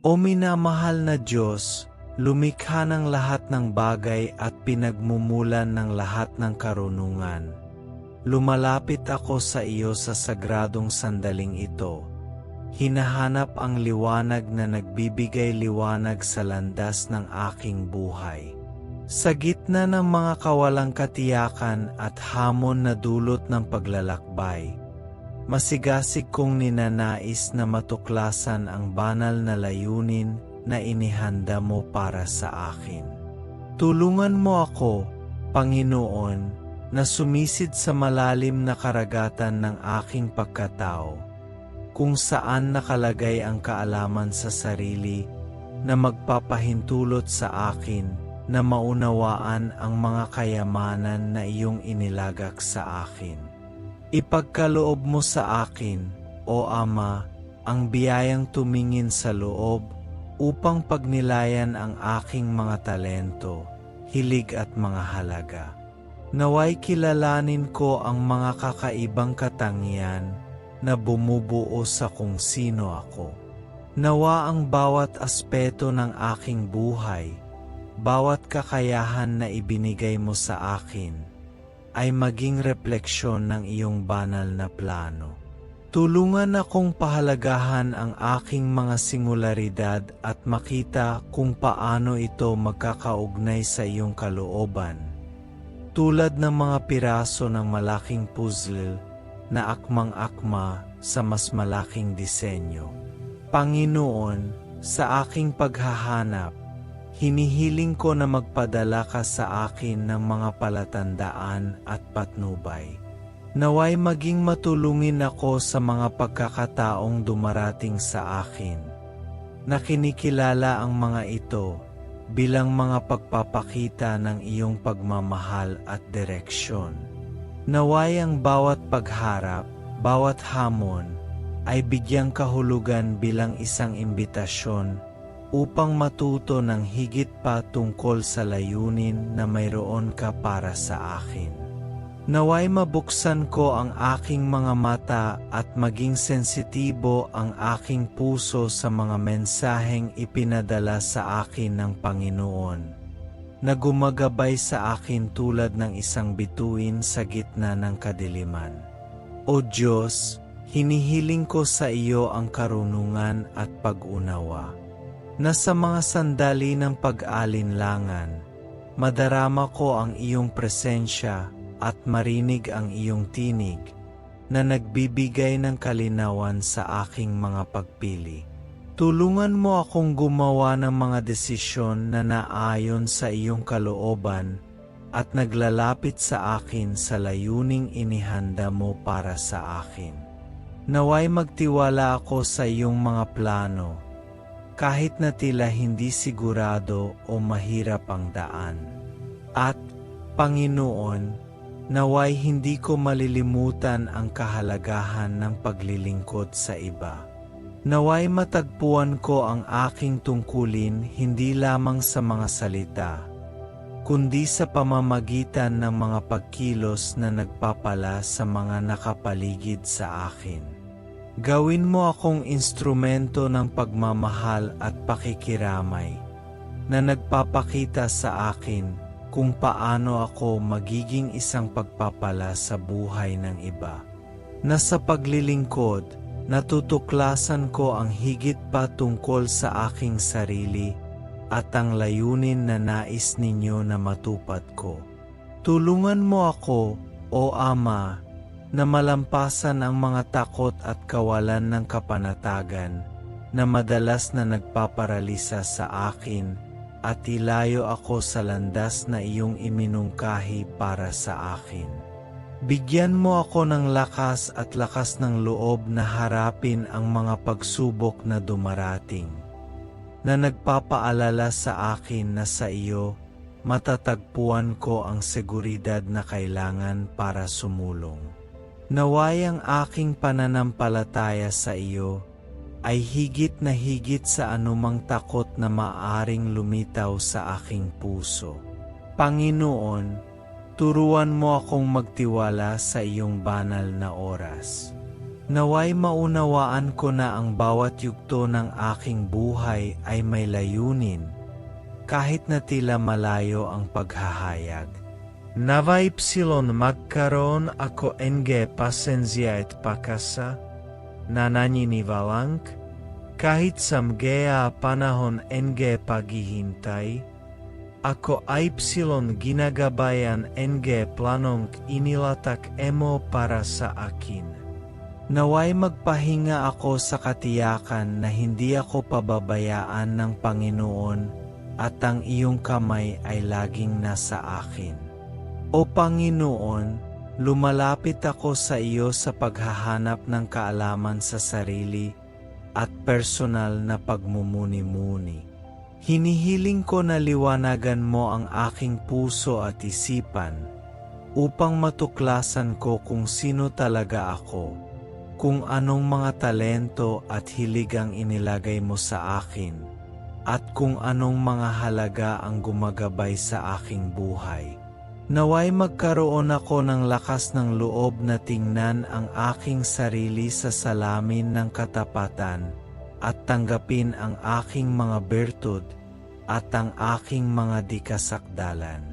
O minamahal na Diyos, lumikha ng lahat ng bagay at pinagmumulan ng lahat ng karunungan. Lumalapit ako sa iyo sa sagradong sandaling ito. Hinahanap ang liwanag na nagbibigay liwanag sa landas ng aking buhay. Sa gitna ng mga kawalang katiyakan at hamon na dulot ng paglalakbay, masigasig kong ninanais na matuklasan ang banal na layunin na inihanda mo para sa akin. Tulungan mo ako, Panginoon, na sumisid sa malalim na karagatan ng aking pagkatao, kung saan nakalagay ang kaalaman sa sarili na magpapahintulot sa akin na maunawaan ang mga kayamanan na iyong inilagak sa akin. Ipagkaloob mo sa akin, O Ama, ang biyayang tumingin sa loob upang pagnilayan ang aking mga talento, hilig at mga halaga. Naway kilalanin ko ang mga kakaibang katangian na bumubuo sa kung sino ako. Nawa ang bawat aspeto ng aking buhay, bawat kakayahan na ibinigay mo sa akin, ay maging refleksyon ng iyong banal na plano. Tulungan akong pahalagahan ang aking mga singularidad at makita kung paano ito magkakaugnay sa iyong kalooban, tulad ng mga piraso ng malaking puzzle na akmang-akma sa mas malaking disenyo. Panginoon, sa aking paghahanap, hinihiling ko na magpadala ka sa akin ng mga palatandaan at patnubay. Naway maging matulungin ako sa mga pagkakataong dumarating sa akin, na kinikilala ang mga ito bilang mga pagpapakita ng iyong pagmamahal at direksyon. Naway ang bawat pagharap, bawat hamon, ay bigyang kahulugan bilang isang imbitasyon upang matuto ng higit pa tungkol sa layunin na mayroon ka para sa akin. Naway mabuksan ko ang aking mga mata at maging sensitibo ang aking puso sa mga mensaheng ipinadala sa akin ng Panginoon, na gumagabay sa akin tulad ng isang bituin sa gitna ng kadiliman. O Diyos, hinihiling ko sa iyo ang karunungan at pag-unawa, na sa mga sandali ng pag-alinlangan, madarama ko ang iyong presensya at marinig ang iyong tinig na nagbibigay ng kalinawan sa aking mga pagpili. Tulungan mo akong gumawa ng mga desisyon na naayon sa iyong kalooban at naglalapit sa akin sa layuning inihanda mo para sa akin. Naway magtiwala ako sa iyong mga plano, kahit na tila hindi sigurado o mahirap ang daan. At, Panginoon, naway hindi ko malilimutan ang kahalagahan ng paglilingkod sa iba. Naway matagpuan ko ang aking tungkulin hindi lamang sa mga salita, kundi sa pamamagitan ng mga pagkilos na nagpapala sa mga nakapaligid sa akin. Gawin mo akong instrumento ng pagmamahal at pakikiramay, na nagpapakita sa akin kung paano ako magiging isang pagpapala sa buhay ng iba. Na sa paglilingkod, natutuklasan ko ang higit pa tungkol sa aking sarili at ang layunin na nais ninyo na matupad ko. Tulungan mo ako, O Ama, na malampasan ang mga takot at kawalan ng kapanatagan na madalas na nagpaparalisa sa akin at ilayo ako sa landas na iyong iminungkahi para sa akin. Bigyan mo ako ng lakas at lakas ng loob na harapin ang mga pagsubok na dumarating, na nagpapaalala sa akin na sa iyo matatagpuan ko ang seguridad na kailangan para sumulong. Naway ang aking pananampalataya sa iyo ay higit na higit sa anumang takot na maaring lumitaw sa aking puso. Panginoon, turuan mo akong magtiwala sa iyong banal na oras. Naway maunawaan ko na ang bawat yugto ng aking buhay ay may layunin, kahit na tila malayo ang paghahayag. Naway psilon magkaroon ako ng pasensya at pakasa, na naniniwalang, kahit samgea panahon ng paghihintay, ako ay psilon ginagabayan ng planong inilatak emo para sa akin. Naway magpahinga ako sa katiyakan na hindi ako pababayaan ng Panginoon at ang iyong kamay ay laging nasa akin. O Panginoon, lumalapit ako sa iyo sa paghahanap ng kaalaman sa sarili at personal na pagmumuni-muni. Hinihiling ko na liwanagan mo ang aking puso at isipan upang matuklasan ko kung sino talaga ako, kung anong mga talento at hilig ang inilagay mo sa akin, at kung anong mga halaga ang gumagabay sa aking buhay. Naway magkaroon ako ng lakas ng loob na tingnan ang aking sarili sa salamin ng katapatan at tanggapin ang aking mga bertud at ang aking mga dikasakdalan.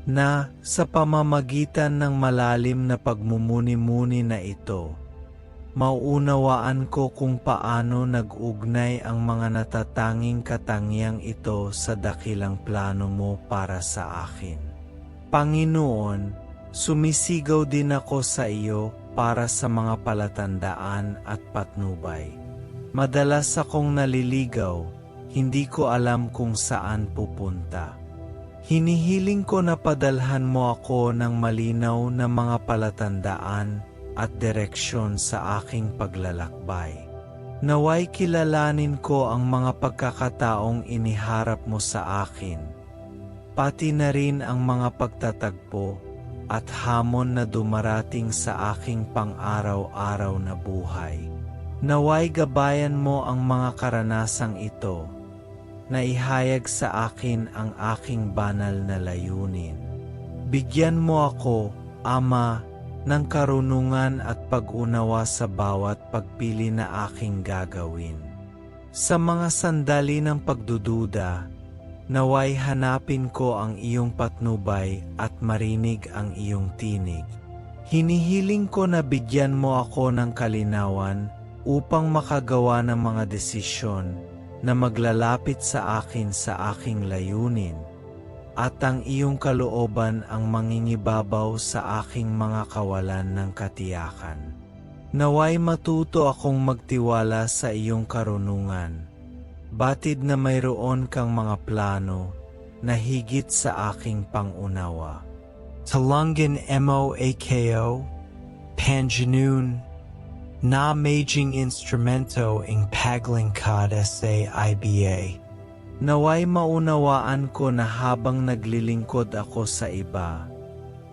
Na sa pamamagitan ng malalim na pagmumuni-muni na ito, mauunawaan ko kung paano nag-ugnay ang mga natatanging katangiang ito sa dakilang plano mo para sa akin. Panginoon, sumisigaw din ako sa iyo para sa mga palatandaan at patnubay. Madalas akong naliligaw, hindi ko alam kung saan pupunta. Hinihiling ko na padalhan mo ako ng malinaw na mga palatandaan at direksyon sa aking paglalakbay. Naway kilalanin ko ang mga pagkakataong iniharap mo sa akin, pati na rin ang mga pagtatagpo at hamon na dumarating sa aking pang-araw-araw na buhay. Naway gabayan mo ang mga karanasang ito, na ihayag sa akin ang aking banal na layunin. Bigyan mo ako, Ama, ng karunungan at pag-unawa sa bawat pagpili na aking gagawin. Sa mga sandali ng pagdududa, naway hanapin ko ang iyong patnubay at marinig ang iyong tinig. Hinihiling ko na bigyan mo ako ng kalinawan upang makagawa ng mga desisyon na maglalapit sa akin sa aking layunin, at ang iyong kalooban ang mangingibabaw sa aking mga kawalan ng katiyakan. Naway matuto akong magtiwala sa iyong karunungan, batid na mayroon kang mga plano na higit sa aking pangunawa. Talangin mo ako, Panjanoon, na maging instrumento ng paglingkod sa IBA. Naway maunawaan ko na habang naglilingkod ako sa iba,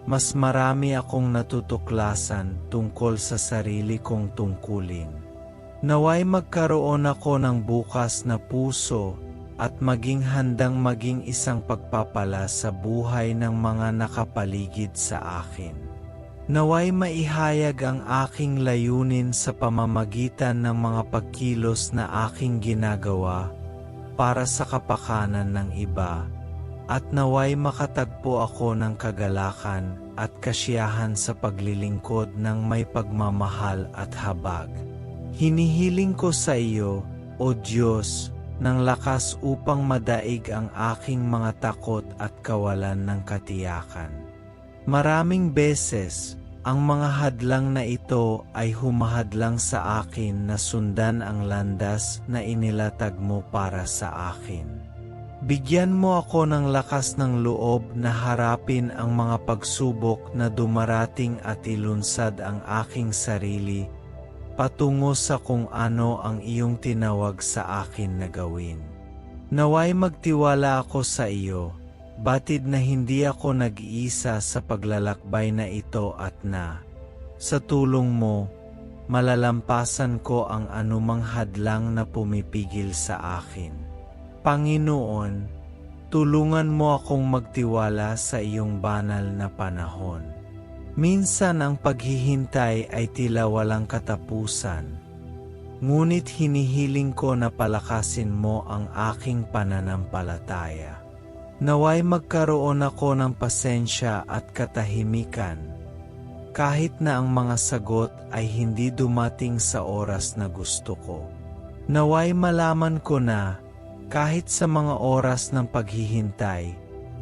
mas marami akong natutuklasan tungkol sa sarili kong tungkulin. Naway magkaroon ako ng bukas na puso at maging handang maging isang pagpapala sa buhay ng mga nakapaligid sa akin. Naway maihayag ang aking layunin sa pamamagitan ng mga pagkilos na aking ginagawa para sa kapakanan ng iba, at naway makatagpo ako ng kagalakan at kasiyahan sa paglilingkod ng may pagmamahal at habag. Hinihiling ko sa iyo, O Diyos, ng lakas upang madaig ang aking mga takot at kawalan ng katiyakan. Maraming beses, ang mga hadlang na ito ay humahadlang sa akin na sundan ang landas na inilatag mo para sa akin. Bigyan mo ako ng lakas ng loob na harapin ang mga pagsubok na dumarating at ilunsad ang aking sarili patungo sa kung ano ang iyong tinawag sa akin na gawin. Naway magtiwala ako sa iyo, batid na hindi ako nag-iisa sa paglalakbay na ito at na, sa tulong mo, malalampasan ko ang anumang hadlang na pumipigil sa akin. Panginoon, tulungan mo akong magtiwala sa iyong banal na panahon. Minsan ang paghihintay ay tila walang katapusan. Ngunit hinihiling ko na palakasin mo ang aking pananampalataya. Naway magkaroon ako ng pasensya at katahimikan, kahit na ang mga sagot ay hindi dumating sa oras na gusto ko. Naway malaman ko na, kahit sa mga oras ng paghihintay,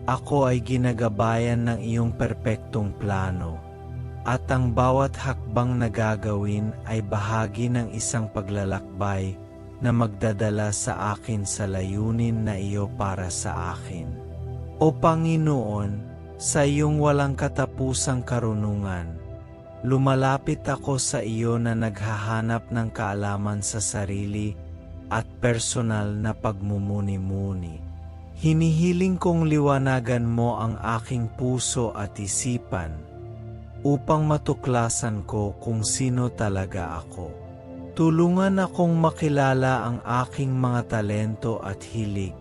ako ay ginagabayan ng iyong perpektong plano, at ang bawat hakbang na gagawin ay bahagi ng isang paglalakbay na magdadala sa akin sa layunin na iyo para sa akin. O Panginoon, sa iyong walang katapusang karunungan, lumalapit ako sa iyo na naghahanap ng kaalaman sa sarili at personal na pagmumuni-muni. Hinihiling kong liwanagan mo ang aking puso at isipan upang matuklasan ko kung sino talaga ako. Tulungan akong makilala ang aking mga talento at hilig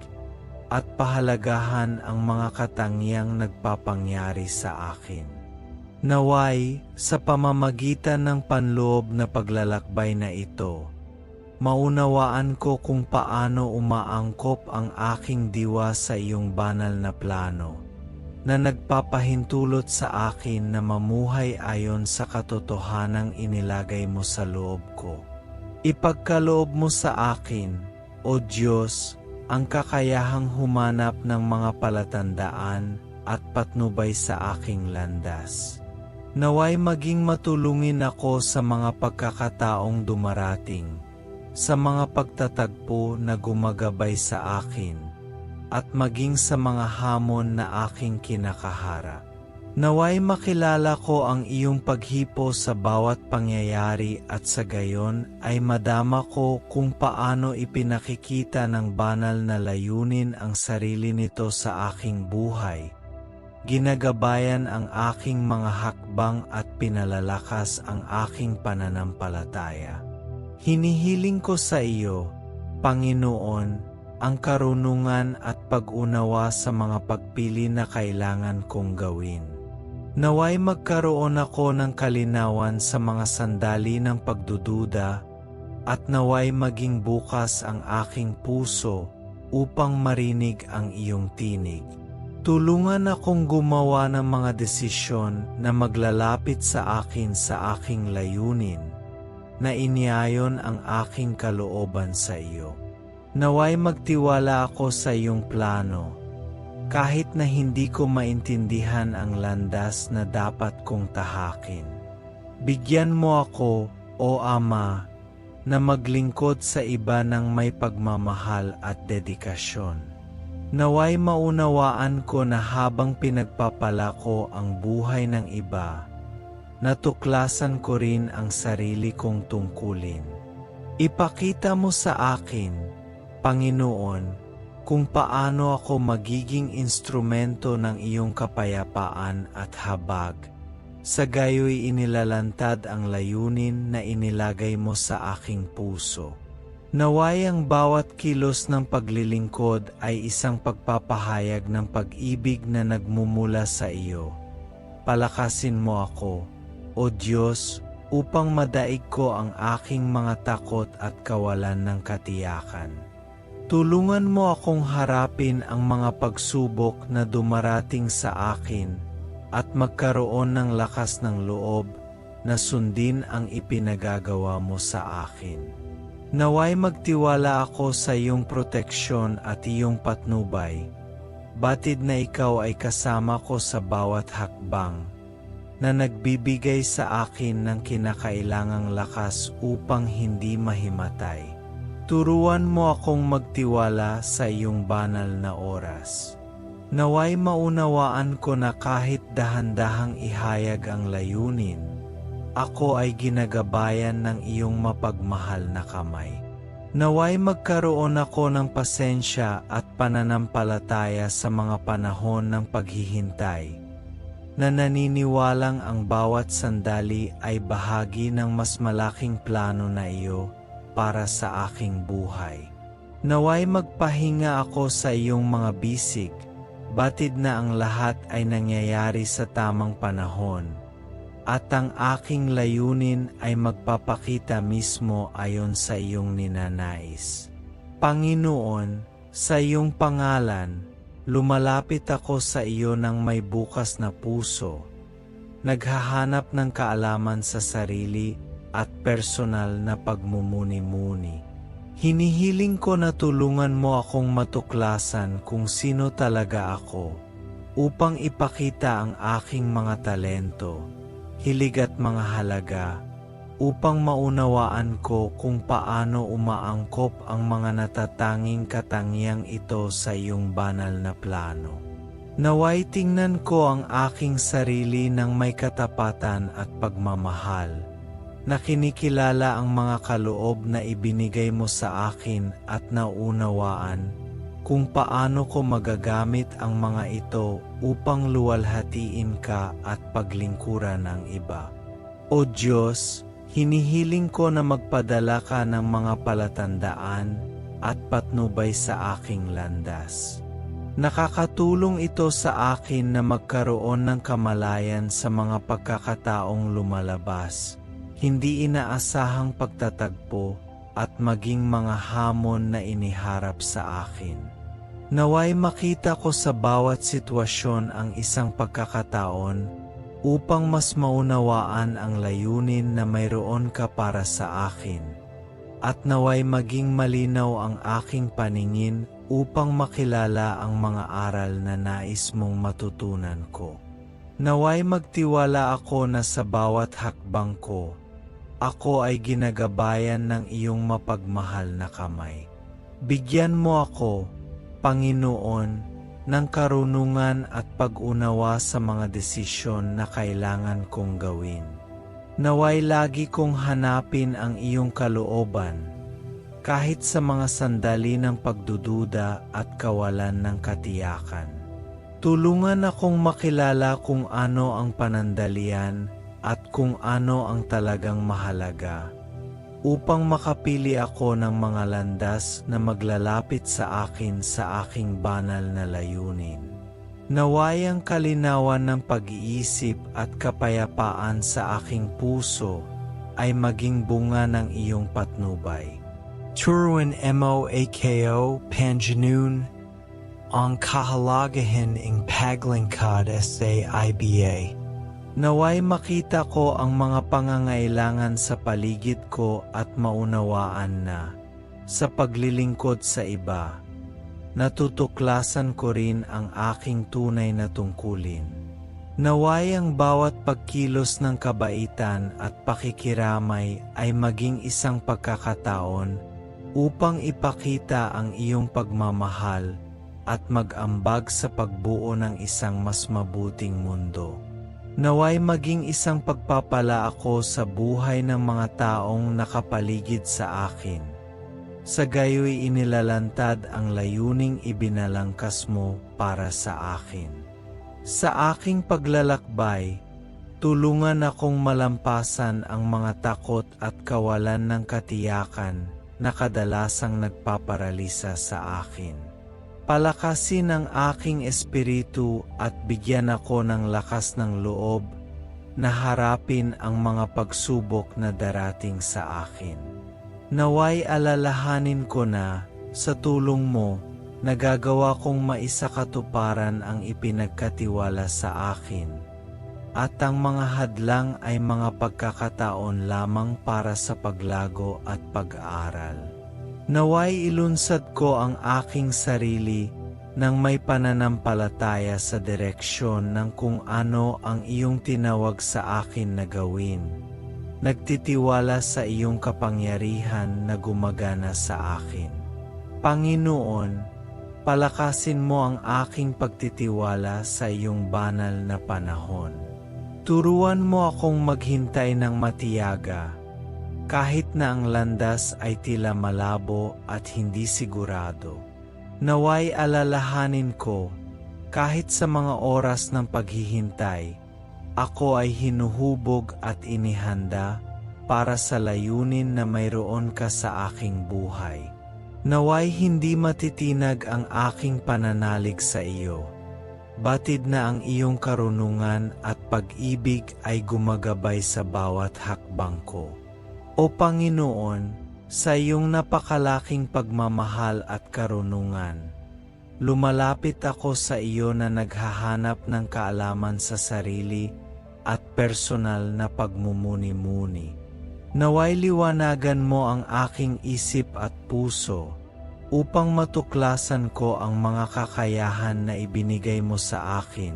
at pahalagahan ang mga katangiang nagpapangyari sa akin. Naway, sa pamamagitan ng panloob na paglalakbay na ito, maunawaan ko kung paano umaangkop ang aking diwa sa iyong banal na plano, na nagpapahintulot sa akin na mamuhay ayon sa katotohanang inilagay mo sa loob ko. Ipagkaloob mo sa akin, O Diyos, ang kakayahang humanap ng mga palatandaan at patnubay sa aking landas. Naway maging matulungin ako sa mga pagkakataong dumarating, sa mga pagtatagpo na gumagabay sa akin, at maging sa mga hamon na aking kinakaharap. Naway makilala ko ang iyong paghipo sa bawat pangyayari at sa gayon ay madama ko kung paano ipinakikita ng banal na layunin ang sarili nito sa aking buhay. Ginagabayan ang aking mga hakbang at pinalalakas ang aking pananampalataya. Hinihiling ko sa iyo, Panginoon, ang karunungan at pag-unawa sa mga pagpili na kailangan kong gawin. Naway magkaroon ako ng kalinawan sa mga sandali ng pagdududa at naway maging bukas ang aking puso upang marinig ang iyong tinig. Tulungan akong gumawa ng mga desisyon na maglalapit sa akin sa aking layunin, na iniayon ang aking kalooban sa iyo. Naway magtiwala ako sa iyong plano, kahit na hindi ko maintindihan ang landas na dapat kong tahakin. Bigyan mo ako, O Ama, na maglingkod sa iba ng may pagmamahal at dedikasyon. Naway maunawaan ko na habang pinagpapala ko ang buhay ng iba, natuklasan ko rin ang sarili kong tungkulin. Ipakita mo sa akin, Panginoon, kung paano ako magiging instrumento ng iyong kapayapaan at habag. Sa gayoy inilalantad ang layunin na inilagay mo sa aking puso. Naway ang bawat kilos ng paglilingkod ay isang pagpapahayag ng pag-ibig na nagmumula sa iyo. Palakasin mo ako, O Diyos, upang madaig ko ang aking mga takot at kawalan ng katiyakan. Tulungan mo akong harapin ang mga pagsubok na dumarating sa akin at magkaroon ng lakas ng loob na sundin ang ipinagagawa mo sa akin. Naway magtiwala ako sa iyong proteksyon at iyong patnubay, batid na ikaw ay kasama ko sa bawat hakbang, na nagbibigay sa akin ng kinakailangang lakas upang hindi mahimatay. Turuan mo akong magtiwala sa iyong banal na oras. Naway maunawaan ko na kahit dahan-dahang ihayag ang layunin, ako ay ginagabayan ng iyong mapagmahal na kamay. Naway magkaroon ako ng pasensya at pananampalataya sa mga panahon ng paghihintay, na naniniwalang ang bawat sandali ay bahagi ng mas malaking plano na iyo para sa aking buhay. Naway magpahinga ako sa iyong mga bisig, batid na ang lahat ay nangyayari sa tamang panahon, at ang aking layunin ay magpapakita mismo ayon sa iyong ninanais. Panginoon, sa iyong pangalan, lumalapit ako sa iyo ng may bukas na puso, naghahanap ng kaalaman sa sarili at personal na pagmumuni-muni. Hinihiling ko na tulungan mo akong matuklasan kung sino talaga ako, upang ipakita ang aking mga talento, hilig at mga halaga, upang maunawaan ko kung paano umaangkop ang mga natatanging katangiang ito sa iyong banal na plano. Naway tingnan ko ang aking sarili ng may katapatan at pagmamahal, na kinikilala ang mga kaloob na ibinigay mo sa akin at naunawaan kung paano ko magagamit ang mga ito upang luwalhatiin ka at paglingkuran ng iba. O Diyos, hinihiling ko na magpadala ka ng mga palatandaan at patnubay sa aking landas. Nakakatulong ito sa akin na magkaroon ng kamalayan sa mga pagkakataong lumalabas, hindi inaasahang pagtatagpo at maging mga hamon na iniharap sa akin. Naway makita ko sa bawat sitwasyon ang isang pagkakataon upang mas maunawaan ang layunin na mayroon ka para sa akin, at naway maging malinaw ang aking paningin upang makilala ang mga aral na nais mong matutunan ko. Naway magtiwala ako na sa bawat hakbang ko, ako ay ginagabayan ng iyong mapagmahal na kamay. Bigyan mo ako, Panginoon, ng karunungan at pag-unawa sa mga desisyon na kailangan kong gawin. Naway lagi kong hanapin ang iyong kalooban, kahit sa mga sandali ng pagdududa at kawalan ng katiyakan. Tulungan akong makilala kung ano ang panandalian at kung ano ang talagang mahalaga, upang makapili ako ng mga landas na maglalapit sa akin sa aking banal na layunin. Naway ang kalinawan ng pag-iisip at kapayapaan sa aking puso ay maging bunga ng iyong patnubay. Turuan mo ako Panjanoon ang kahalagahan ng paglingkod sa iba. Naway makita ko ang mga pangangailangan sa paligid ko at maunawaan na, sa paglilingkod sa iba, natutuklasan ko rin ang aking tunay na tungkulin. Naway ang bawat pagkilos ng kabaitan at pakikiramay ay maging isang pagkakataon upang ipakita ang iyong pagmamahal at mag-ambag sa pagbuo ng isang mas mabuting mundo. Naway maging isang pagpapala ako sa buhay ng mga taong nakapaligid sa akin. Sa gayoy inilalantad ang layuning ibinalangkas mo para sa akin. Sa aking paglalakbay, tulungan akong malampasan ang mga takot at kawalan ng katiyakan na kadalasang nagpaparalisa sa akin. Palakasin ang aking espiritu at bigyan ako ng lakas ng loob na harapin ang mga pagsubok na darating sa akin. Naway alalahanin ko na, sa tulong mo, nagagawa kong maisakatuparan ang ipinagkatiwala sa akin, at ang mga hadlang ay mga pagkakataon lamang para sa paglago at pag-aaral. Naway ilunsad ko ang aking sarili nang may pananampalataya sa direksyon ng kung ano ang iyong tinawag sa akin na gawin. Nagtitiwala sa iyong kapangyarihan na gumagana sa akin. Panginoon, palakasin mo ang aking pagtitiwala sa iyong banal na panahon. Turuan mo akong maghintay ng matiyaga, kahit na ang landas ay tila malabo at hindi sigurado. Naway alalahanin ko, kahit sa mga oras ng paghihintay, ako ay hinuhubog at inihanda para sa layunin na mayroon ka sa aking buhay. Naway hindi matitinag ang aking pananalig sa iyo. Batid na ang iyong karunungan at pag-ibig ay gumagabay sa bawat hakbang ko. O Panginoon, sa iyong napakalaking pagmamahal at karunungan, lumalapit ako sa iyo na naghahanap ng kaalaman sa sarili at personal na pagmumuni-muni. Naway liwanagan mo ang aking isip at puso upang matuklasan ko ang mga kakayahan na ibinigay mo sa akin,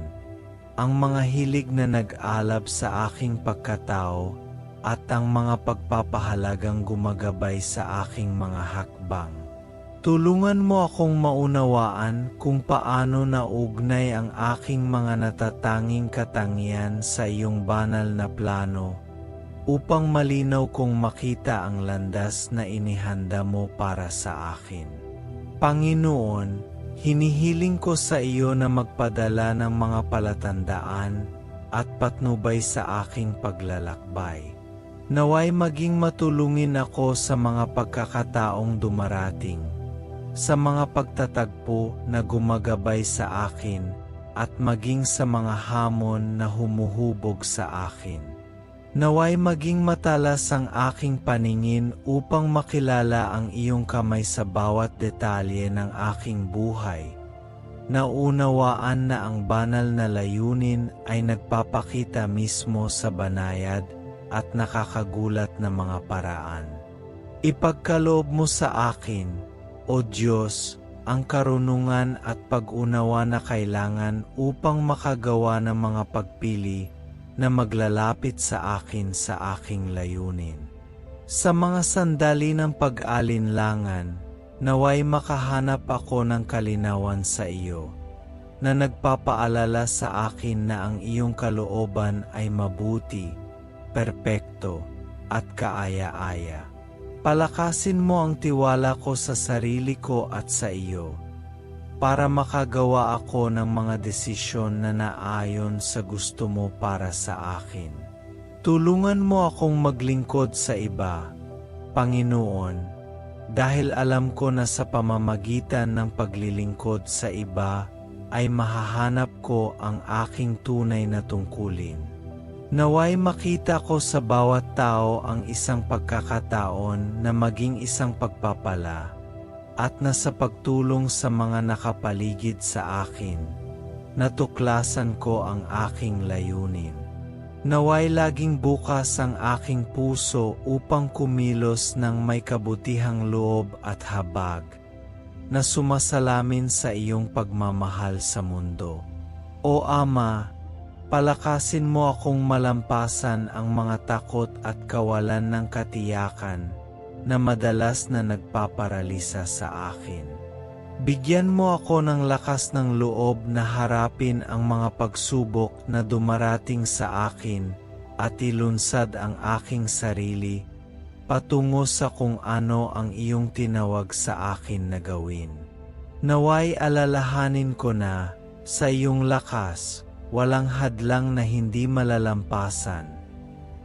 ang mga hilig na nag-alab sa aking pagkatao, at ang mga pagpapahalagang gumagabay sa aking mga hakbang. Tulungan mo akong maunawaan kung paano naugnay ang aking mga natatanging katangian sa iyong banal na plano, upang malinaw kong makita ang landas na inihanda mo para sa akin. Panginoon, hinihiling ko sa iyo na magpadala ng mga palatandaan at patnubay sa aking paglalakbay. Naway maging matulungin ako sa mga pagkakataong dumarating, sa mga pagtatagpo na gumagabay sa akin at maging sa mga hamon na humuhubog sa akin. Naway maging matalas ang aking paningin upang makilala ang iyong kamay sa bawat detalye ng aking buhay. Naunawaan na ang banal na layunin ay nagpapakita mismo sa banayad at nakakagulat na mga paraan. Ipagkaloob mo sa akin, O Diyos, ang karunungan at pag-unawa na kailangan upang makagawa ng mga pagpili na maglalapit sa akin sa aking layunin. Sa mga sandali ng pag-alinlangan, naway makahanap ako ng kalinawan sa iyo, na nagpapaalala sa akin na ang iyong kalooban ay mabuti, perpekto, at kaaya-aya. Palakasin mo ang tiwala ko sa sarili ko at sa iyo, para makagawa ako ng mga desisyon na naayon sa gusto mo para sa akin. Tulungan mo akong maglingkod sa iba, Panginoon, dahil alam ko na sa pamamagitan ng paglilingkod sa iba ay mahahanap ko ang aking tunay na tungkulin. Naway makita ko sa bawat tao ang isang pagkakataon na maging isang pagpapala, at na sa pagtulong sa mga nakapaligid sa akin, natuklasan ko ang aking layunin. Naway laging bukas ang aking puso upang kumilos ng may kabutihang loob at habag, na sumasalamin sa iyong pagmamahal sa mundo. O Ama, palakasin mo akong malampasan ang mga takot at kawalan ng katiyakan na madalas na nagpaparalisa sa akin. Bigyan mo ako ng lakas ng loob na harapin ang mga pagsubok na dumarating sa akin at ilunsad ang aking sarili patungo sa kung ano ang iyong tinawag sa akin na gawin. Naway alalahanin ko na sa iyong lakas, walang hadlang na hindi malalampasan,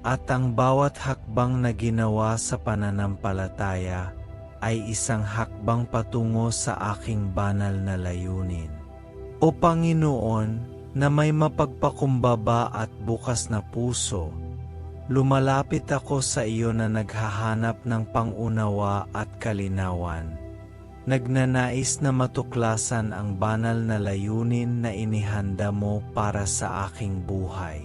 at ang bawat hakbang na ginawa sa pananampalataya ay isang hakbang patungo sa aking banal na layunin. O Panginoon, na may mapagpakumbaba at bukas na puso, lumalapit ako sa iyo na naghahanap ng pangunawa at kalinawan. Nagnanais na matuklasan ang banal na layunin na inihanda mo para sa aking buhay.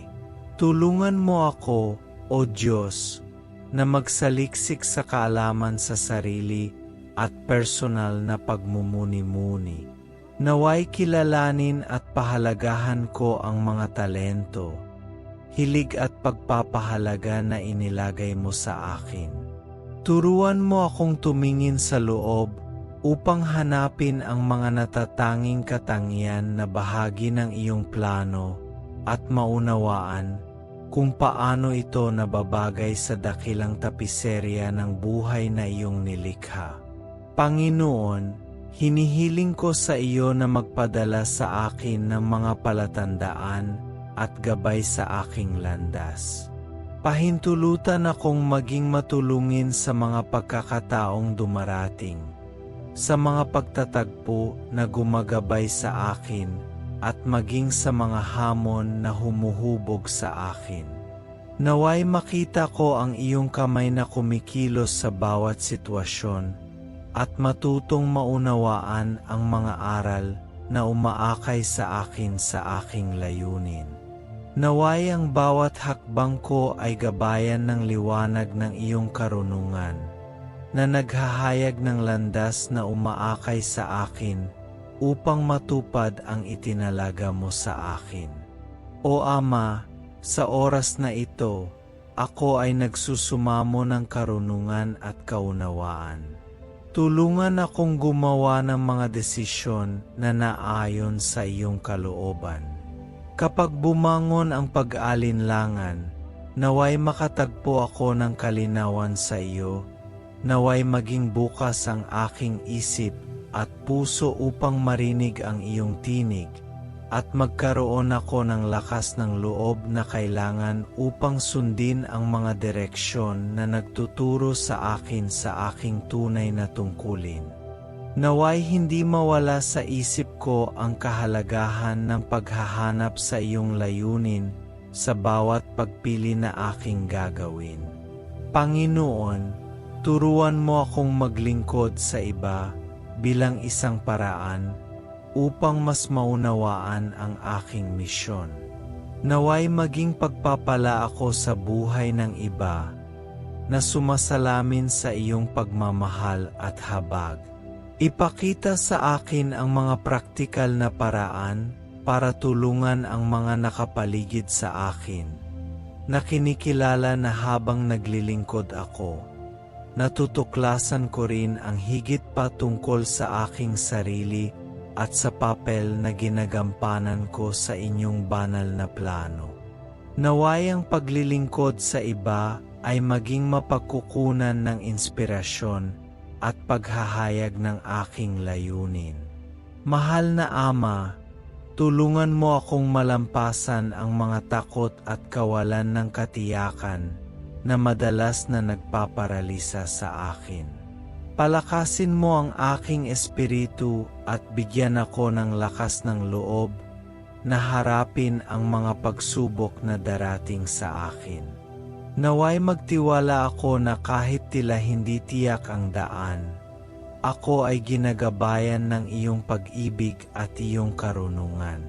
Tulungan mo ako, O Diyos, na magsaliksik sa kaalaman sa sarili at personal na pagmumuni-muni. Naway kilalanin at pahalagahan ko ang mga talento, hilig at pagpapahalaga na inilagay mo sa akin. Turuan mo akong tumingin sa loob upang hanapin ang mga natatanging katangian na bahagi ng iyong plano at maunawaan kung paano ito nababagay sa dakilang tapiserya ng buhay na iyong nilikha. Panginoon, hinihiling ko sa iyo na magpadala sa akin ng mga palatandaan at gabay sa aking landas. Pahintulutan akong maging matulungin sa mga pagkakataong dumarating, sa mga pagtatagpo na gumagabay sa akin at maging sa mga hamon na humuhubog sa akin. Naway makita ko ang iyong kamay na kumikilos sa bawat sitwasyon at matutong maunawaan ang mga aral na umaakay sa akin sa aking layunin. Naway ang bawat hakbang ko ay gabayan ng liwanag ng iyong karunungan, na naghahayag ng landas na umaakay sa akin upang matupad ang itinalaga mo sa akin. O Ama, sa oras na ito, ako ay nagsusumamo ng karunungan at kaunawaan. Tulungan akong gumawa ng mga desisyon na naayon sa iyong kalooban. Kapag bumangon ang pag-alinlangan, naway makatagpo ako ng kalinawan sa iyo, naway maging bukas ang aking isip at puso upang marinig ang iyong tinig, at magkaroon ako ng lakas ng loob na kailangan upang sundin ang mga direksyon na nagtuturo sa akin sa aking tunay na tungkulin. Naway hindi mawala sa isip ko ang kahalagahan ng paghahanap sa iyong layunin sa bawat pagpili na aking gagawin. Panginoon, turuan mo akong maglingkod sa iba bilang isang paraan upang mas maunawaan ang aking misyon. Naway maging pagpapala ako sa buhay ng iba na sumasalamin sa iyong pagmamahal at habag. Ipakita sa akin ang mga praktikal na paraan para tulungan ang mga nakapaligid sa akin, na kinikilala na habang naglilingkod ako, natutuklasan ko rin ang higit pa tungkol sa aking sarili at sa papel na ginagampanan ko sa inyong banal na plano. Naway ang paglilingkod sa iba ay maging mapagkukunan ng inspirasyon at paghahayag ng aking layunin. Mahal na Ama, tulungan mo akong malampasan ang mga takot at kawalan ng katiyakan na madalas na nagpaparalisa sa akin. Palakasin mo ang aking espiritu at bigyan ako ng lakas ng loob na harapin ang mga pagsubok na darating sa akin. Naway magtiwala ako na kahit tila hindi tiyak ang daan, ako ay ginagabayan ng iyong pag-ibig at iyong karunungan.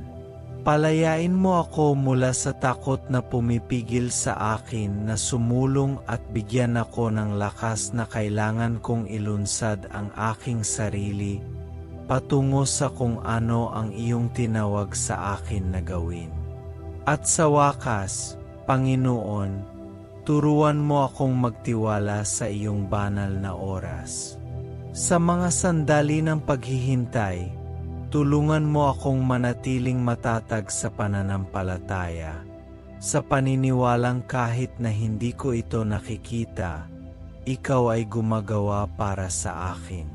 Palayain mo ako mula sa takot na pumipigil sa akin na sumulong at bigyan ako ng lakas na kailangan kong ilunsad ang aking sarili patungo sa kung ano ang iyong tinawag sa akin na gawin. At sa wakas, Panginoon, turuan mo akong magtiwala sa iyong banal na oras. Sa mga sandali ng paghihintay, tulungan mo akong manatiling matatag sa pananampalataya, sa paniniwalang kahit na hindi ko ito nakikita, ikaw ay gumagawa para sa akin.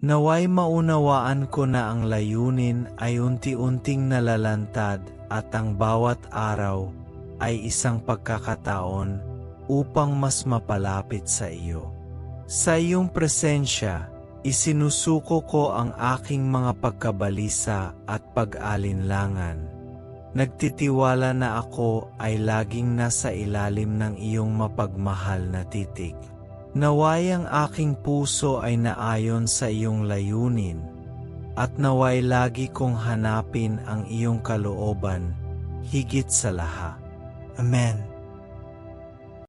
Naway maunawaan ko na ang layunin ay unti-unting nalalantad at ang bawat araw ay isang pagkakataon upang mas mapalapit sa iyo. Sa iyong presensya, isinusuko ko ang aking mga pagkabalisa at pag-alinlangan. Nagtitiwala na ako ay laging nasa ilalim ng iyong mapagmahal na titig. Naway ang aking puso ay naayon sa iyong layunin, at naway lagi kong hanapin ang iyong kalooban higit sa lahat. Amen.